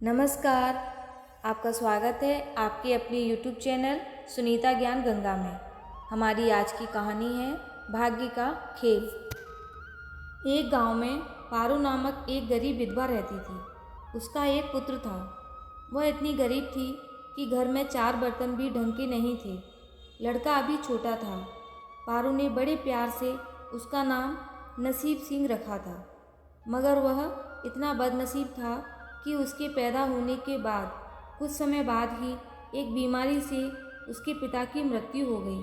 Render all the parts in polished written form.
नमस्कार। आपका स्वागत है आपके अपने YouTube चैनल सुनीता ज्ञान गंगा में। हमारी आज की कहानी है भाग्य का खेल। एक गांव में पारू नामक एक गरीब विधवा रहती थी। उसका एक पुत्र था। वह इतनी गरीब थी कि घर में 4 बर्तन भी ढंग के नहीं थे। लड़का अभी छोटा था। पारू ने बड़े प्यार से उसका नाम नसीब सिंह रखा था, मगर वह इतना बदनसीब था कि उसके पैदा होने के बाद कुछ समय बाद ही एक बीमारी से उसके पिता की मृत्यु हो गई।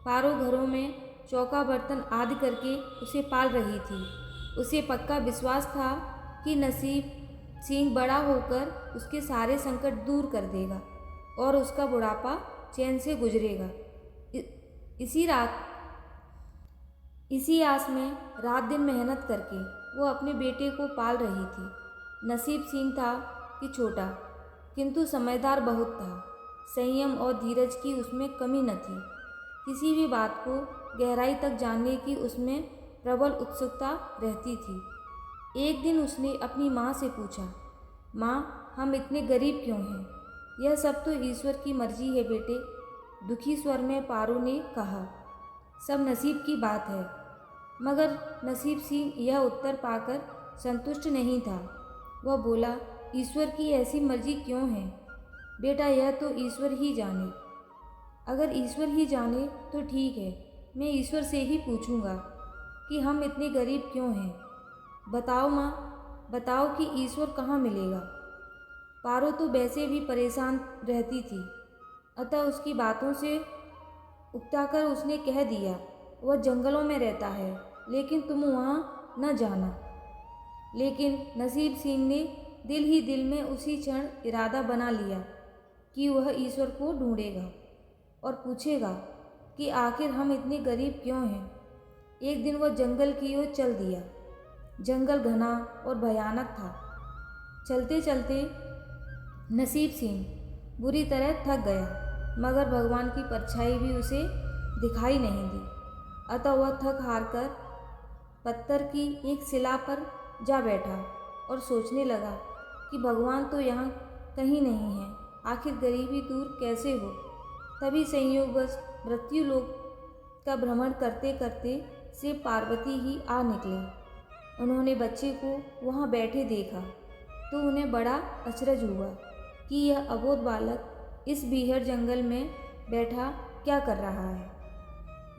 पारो घरों में चौका बर्तन आदि करके उसे पाल रही थी। उसे पक्का विश्वास था कि नसीब सिंह बड़ा होकर उसके सारे संकट दूर कर देगा और उसका बुढ़ापा चैन से गुजरेगा। इसी आस में रात दिन मेहनत करके वो अपने बेटे को पाल रही थी। नसीब सिंह था कि छोटा, किंतु समझदार बहुत था। संयम और धीरज की उसमें कमी न थी। किसी भी बात को गहराई तक जानने की उसमें प्रबल उत्सुकता रहती थी। एक दिन उसने अपनी माँ से पूछा, माँ, हम इतने गरीब क्यों हैं? यह सब तो ईश्वर की मर्जी है बेटे, दुखी स्वर में पारू ने कहा। सब नसीब की बात है। मगर नसीब सिंह यह उत्तर पाकर संतुष्ट नहीं था। वह बोला, ईश्वर की ऐसी मर्जी क्यों है बेटा? यह तो ईश्वर ही जाने। अगर ईश्वर ही जाने तो ठीक है, मैं ईश्वर से ही पूछूंगा कि हम इतने गरीब क्यों हैं। बताओ माँ, बताओ कि ईश्वर कहाँ मिलेगा। पारो तो वैसे भी परेशान रहती थी, अतः उसकी बातों से उकताकर उसने कह दिया, वह जंगलों में रहता है, लेकिन तुम वहाँ न जाना। लेकिन नसीब सिंह ने दिल ही दिल में उसी क्षण इरादा बना लिया कि वह ईश्वर को ढूंढेगा और पूछेगा कि आखिर हम इतने गरीब क्यों हैं। एक दिन वह जंगल की ओर चल दिया। जंगल घना और भयानक था। चलते चलते नसीब सिंह बुरी तरह थक गया, मगर भगवान की परछाई भी उसे दिखाई नहीं दी। अतः वह थक हार कर पत्थर की एक शिला पर जा बैठा और सोचने लगा कि भगवान तो यहाँ कहीं नहीं है, आखिर गरीबी दूर कैसे हो। तभी संयोगवश मृत्यु लोक का भ्रमण करते करते शिव पार्वती ही आ निकले। उन्होंने बच्चे को वहाँ बैठे देखा तो उन्हें बड़ा अचरज हुआ कि यह अबोध बालक इस बीहड़ जंगल में बैठा क्या कर रहा है।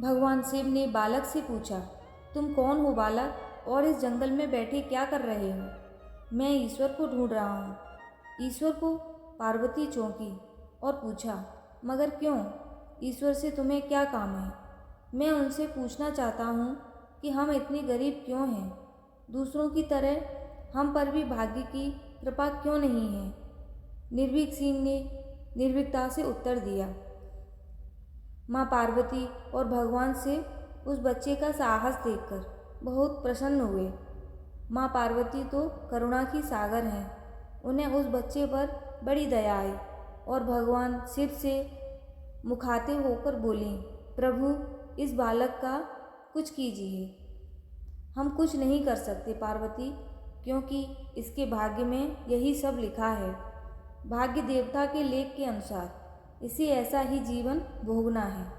भगवान शिव ने बालक से पूछा, तुम कौन हो बालक, और इस जंगल में बैठे क्या कर रहे हो? मैं ईश्वर को ढूंढ रहा हूँ। ईश्वर को? पार्वती चौंकी और पूछा, मगर क्यों? ईश्वर से तुम्हें क्या काम है? मैं उनसे पूछना चाहता हूँ कि हम इतने गरीब क्यों हैं? दूसरों की तरह हम पर भी भाग्य की कृपा क्यों नहीं है? निर्भीक सिंह ने निर्भीकता से उत्तर दिया। माँ पार्वती और भगवान शिव उस बच्चे का साहस देखकर बहुत प्रसन्न हुए। माँ पार्वती तो करुणा की सागर हैं। उन्हें उस बच्चे पर बड़ी दया आई और भगवान शिव से मुखातिब होकर बोली, प्रभु, इस बालक का कुछ कीजिए। हम कुछ नहीं कर सकते पार्वती, क्योंकि इसके भाग्य में यही सब लिखा है। भाग्य देवता के लेख के अनुसार इसे ऐसा ही जीवन भोगना है।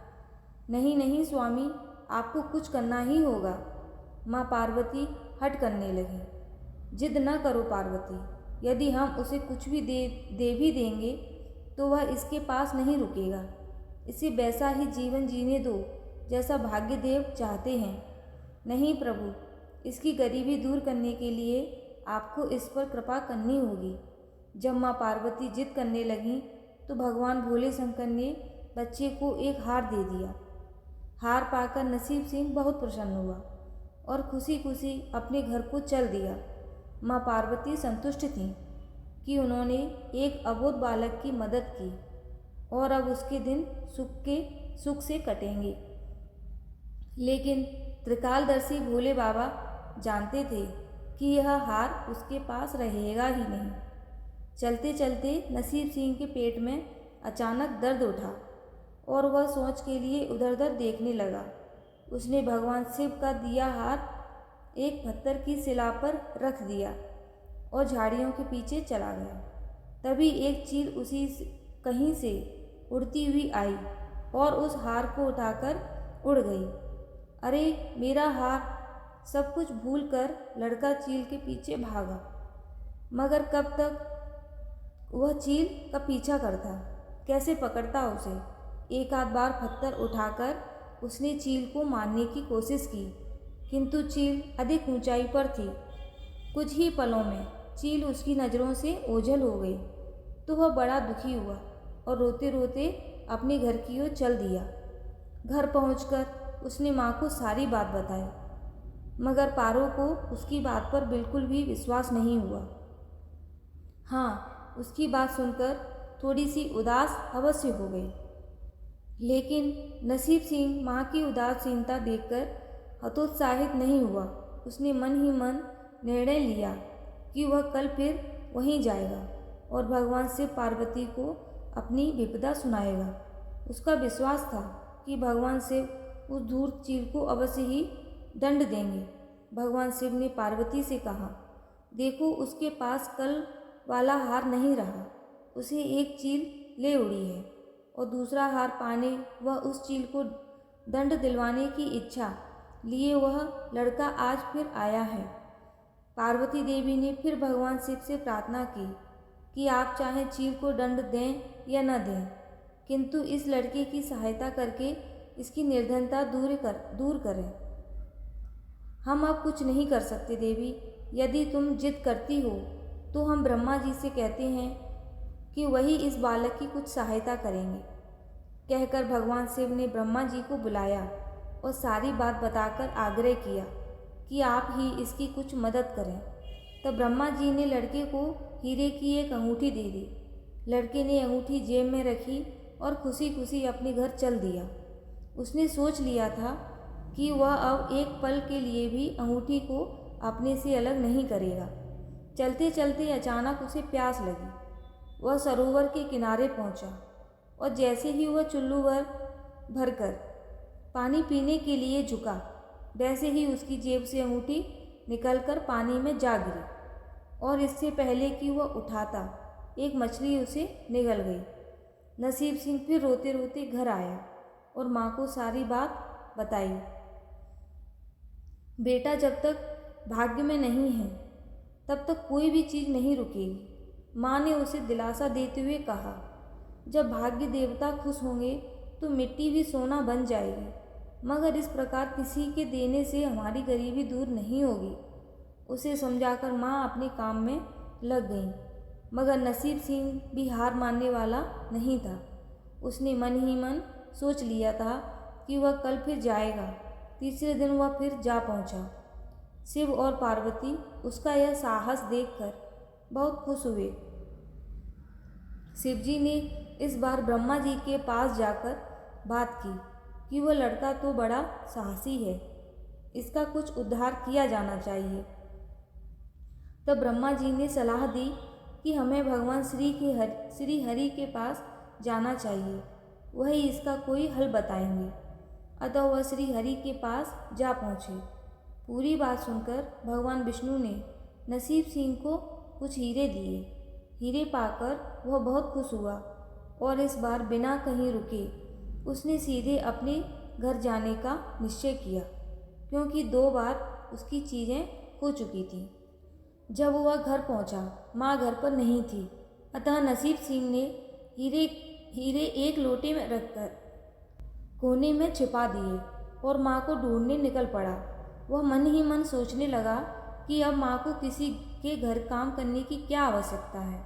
नहीं नहीं स्वामी, आपको कुछ करना ही होगा। माँ पार्वती हट करने लगी। जिद न करो पार्वती, यदि हम उसे कुछ भी दे भी देंगे तो वह इसके पास नहीं रुकेगा। इसे वैसा ही जीवन जीने दो जैसा भाग्यदेव चाहते हैं। नहीं प्रभु, इसकी गरीबी दूर करने के लिए आपको इस पर कृपा करनी होगी। जब माँ पार्वती जिद करने लगी तो भगवान भोले शंकर ने बच्चे को एक हार दे दिया। हार पाकर नसीब सिंह बहुत प्रसन्न हुआ और खुशी खुशी अपने घर को चल दिया। माँ पार्वती संतुष्ट थीं कि उन्होंने एक अबोध बालक की मदद की और अब उसके दिन सुख से कटेंगे। लेकिन त्रिकालदर्शी भोले बाबा जानते थे कि यह हार उसके पास रहेगा ही नहीं। चलते चलते नसीब सिंह के पेट में अचानक दर्द उठा और वह सोच के लिए उधर उधर देखने लगा। उसने भगवान शिव का दिया हार एक पत्थर की शिला पर रख दिया और झाड़ियों के पीछे चला गया। तभी एक चील कहीं से उड़ती हुई आई और उस हार को उठाकर उड़ गई। अरे मेरा हार! सब कुछ भूलकर लड़का चील के पीछे भागा, मगर कब तक वह चील का पीछा करता, कैसे पकड़ता उसे। एक आध बार पत्थर उठाकर उसने चील को मारने की कोशिश की, किंतु चील अधिक ऊंचाई पर थी। कुछ ही पलों में चील उसकी नज़रों से ओझल हो गई, तो वह बड़ा दुखी हुआ और रोते रोते अपने घर की ओर चल दिया। घर पहुंचकर उसने माँ को सारी बात बताई, मगर पारो को उसकी बात पर बिल्कुल भी विश्वास नहीं हुआ। हाँ, उसकी बात सुनकर थोड़ी सी उदास अवश्य हो गई, लेकिन नसीब सिंह माँ की उदासीनता देखकर हतोत्साहित नहीं हुआ। उसने मन ही मन निर्णय लिया कि वह कल फिर वहीं जाएगा और भगवान शिव पार्वती को अपनी विपदा सुनाएगा। उसका विश्वास था कि भगवान शिव उस धूर्त चील को अवश्य ही दंड देंगे। भगवान शिव ने पार्वती से कहा, देखो उसके पास कल वाला हार नहीं रहा, उसे एक चील ले उड़ी है और दूसरा हार पाने वह उस चील को दंड दिलवाने की इच्छा लिए वह लड़का आज फिर आया है। पार्वती देवी ने फिर भगवान शिव से प्रार्थना की कि आप चाहे चील को दंड दें या न दें, किंतु इस लड़के की सहायता करके इसकी निर्धनता दूर करें। हम अब कुछ नहीं कर सकते देवी, यदि तुम जिद करती हो तो हम ब्रह्मा जी से कहते हैं कि वही इस बालक की कुछ सहायता करेंगे। कहकर भगवान शिव ने ब्रह्मा जी को बुलाया और सारी बात बताकर आग्रह किया कि आप ही इसकी कुछ मदद करें। तब ब्रह्मा जी ने लड़के को हीरे की एक अंगूठी दे दी। लड़के ने अंगूठी जेब में रखी और खुशी खुशी अपने घर चल दिया। उसने सोच लिया था कि वह अब एक पल के लिए भी अंगूठी को अपने से अलग नहीं करेगा। चलते चलते अचानक उसे प्यास लगी। वह सरोवर के किनारे पहुंचा और जैसे ही वह चुल्लू भरकर पानी पीने के लिए झुका, वैसे ही उसकी जेब से अंगूठी निकलकर पानी में जा गिरी और इससे पहले कि वह उठाता, एक मछली उसे निगल गई। नसीब सिंह फिर रोते रोते घर आया और माँ को सारी बात बताई। बेटा, जब तक भाग्य में नहीं है तब तक कोई भी चीज़ नहीं रुकेगी। माँ ने उसे दिलासा देते हुए कहा, जब भाग्य देवता खुश होंगे तो मिट्टी भी सोना बन जाएगी, मगर इस प्रकार किसी के देने से हमारी गरीबी दूर नहीं होगी। उसे समझाकर माँ अपने काम में लग गई, मगर नसीब सिंह भी हार मानने वाला नहीं था। उसने मन ही मन सोच लिया था कि वह कल फिर जाएगा। तीसरे दिन वह फिर जा पहुंचा। शिव और पार्वती उसका यह साहस देखकर बहुत खुश हुए। शिवजी ने इस बार ब्रह्मा जी के पास जाकर बात की कि वह लड़का तो बड़ा साहसी है, इसका कुछ उद्धार किया जाना चाहिए। तब ब्रह्मा जी ने सलाह दी कि हमें भगवान श्री हरि के पास जाना चाहिए, वही इसका कोई हल बताएंगे। अतः वह श्री हरि के पास जा पहुँचे। पूरी बात सुनकर भगवान विष्णु ने नसीब सिंह को कुछ हीरे दिए। हीरे पाकर वह बहुत खुश हुआ और इस बार बिना कहीं रुके उसने सीधे अपने घर जाने का निश्चय किया, क्योंकि 2 बार उसकी चीज़ें खो चुकी थीं। जब वह घर पहुंचा, माँ घर पर नहीं थी। अतः नसीब सिंह ने हीरे एक लोटे में रखकर कोने में छिपा दिए और माँ को ढूंढने निकल पड़ा। वह मन ही मन सोचने लगा कि अब माँ को किसी के घर काम करने की क्या आवश्यकता है।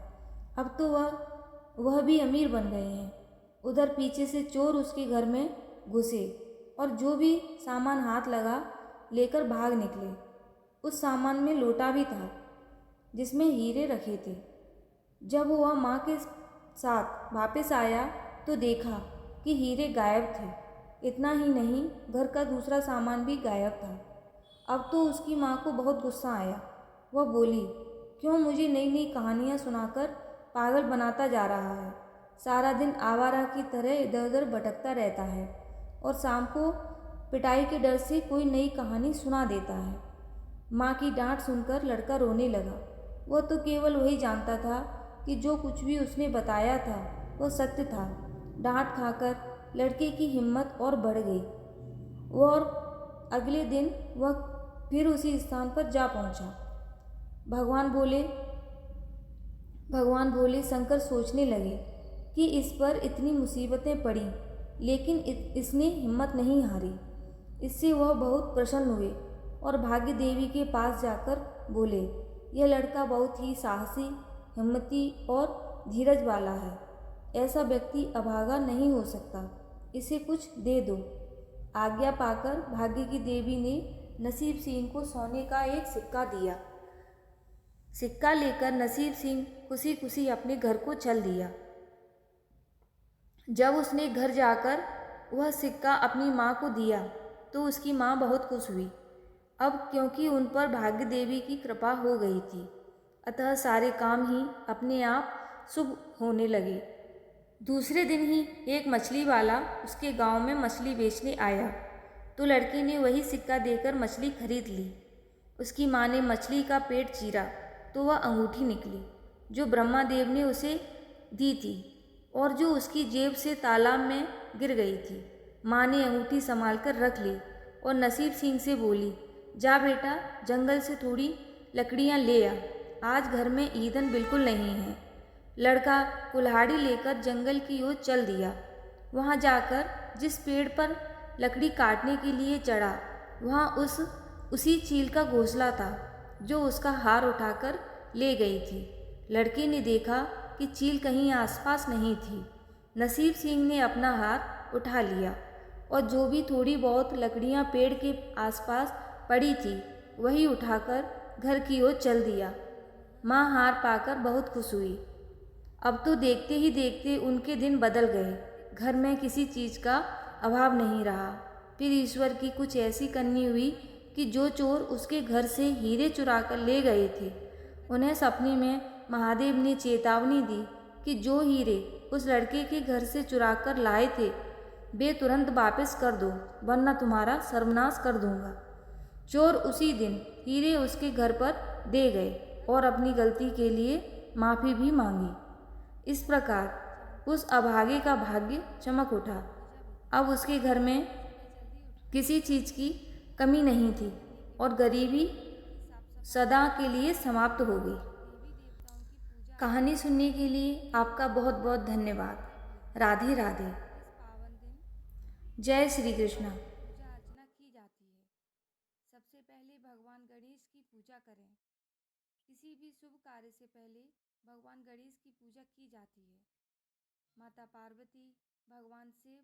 अब तो वह भी अमीर बन गए हैं। उधर पीछे से चोर उसके घर में घुसे और जो भी सामान हाथ लगा लेकर भाग निकले। उस सामान में लोटा भी था जिसमें हीरे रखे थे। जब वह माँ के साथ वापस आया तो देखा कि हीरे गायब थे। इतना ही नहीं, घर का दूसरा सामान भी गायब था। अब तो उसकी माँ को बहुत गुस्सा आया। वह बोली, क्यों मुझे नई नई कहानियाँ सुनाकर पागल बनाता जा रहा है। सारा दिन आवारा की तरह इधर उधर भटकता रहता है और शाम को पिटाई के डर से कोई नई कहानी सुना देता है। माँ की डांट सुनकर लड़का रोने लगा। वह तो केवल वही जानता था कि जो कुछ भी उसने बताया था वह सत्य था। डांट खाकर लड़के की हिम्मत और बढ़ गई और अगले दिन वह फिर उसी स्थान पर जा पहुंचा। भगवान भोले शंकर सोचने लगे कि इस पर इतनी मुसीबतें पड़ी, लेकिन इसने हिम्मत नहीं हारी। इससे वह बहुत प्रसन्न हुए और भाग्य देवी के पास जाकर बोले, यह लड़का बहुत ही साहसी, हिम्मती और धीरज वाला है। ऐसा व्यक्ति अभागा नहीं हो सकता। इसे कुछ दे दो। आज्ञा पाकर भाग्य की देवी ने नसीब सिंह को सोने का एक सिक्का दिया। सिक्का लेकर नसीब सिंह खुशी खुशी अपने घर को चल दिया। जब उसने घर जाकर वह सिक्का अपनी माँ को दिया तो उसकी माँ बहुत खुश हुई। अब क्योंकि उन पर भाग्य देवी की कृपा हो गई थी, अतः सारे काम ही अपने आप शुभ होने लगे। दूसरे दिन ही एक मछली वाला उसके गांव में मछली बेचने आया तो लड़के ने वही सिक्का देकर मछली खरीद ली। उसकी माँ ने मछली का पेट चीरा तो वह अंगूठी निकली जो ब्रह्मादेव ने उसे दी थी और जो उसकी जेब से तालाब में गिर गई थी। माँ ने अंगूठी संभाल कर रख ली और नसीब सिंह से बोली, जा बेटा, जंगल से थोड़ी लकड़ियाँ ले आ, आज घर में ईंधन बिल्कुल नहीं है। लड़का कुल्हाड़ी लेकर जंगल की ओर चल दिया। वहाँ जाकर जिस पेड़ पर लकड़ी काटने के लिए चढ़ा, वहाँ उसी चील का घोंसला था जो उसका हार उठाकर ले गई थी। लड़के ने देखा कि चील कहीं आसपास नहीं थी। नसीब सिंह ने अपना हार उठा लिया और जो भी थोड़ी बहुत लकड़ियाँ पेड़ के आसपास पड़ी थी वही उठाकर घर की ओर चल दिया। माँ हार पाकर बहुत खुश हुई। अब तो देखते ही देखते उनके दिन बदल गए। घर में किसी चीज़ का अभाव नहीं रहा। फिर ईश्वर की कुछ ऐसी करनी हुई कि जो चोर उसके घर से हीरे चुरा कर ले गए थे, उन्हें सपने में महादेव ने चेतावनी दी कि जो हीरे उस लड़के के घर से चुरा कर लाए थे वे तुरंत वापस कर दो, वरना तुम्हारा सर्वनाश कर दूंगा। चोर उसी दिन हीरे उसके घर पर दे गए और अपनी गलती के लिए माफ़ी भी मांगी। इस प्रकार उस अभागे का भाग्य चमक उठा। अब उसके घर में किसी चीज़ की कमी नहीं थी और गरीबी सदा के लिए समाप्त हो गई। कहानी सुनने के लिए आपका बहुत बहुत धन्यवाद। राधे राधे। जय श्री कृष्ण। पूजा अर्चना की जाती है। सबसे पहले भगवान गणेश की पूजा करें। किसी भी शुभ कार्य से पहले भगवान गणेश की पूजा की जाती है। माता पार्वती, भगवान शिव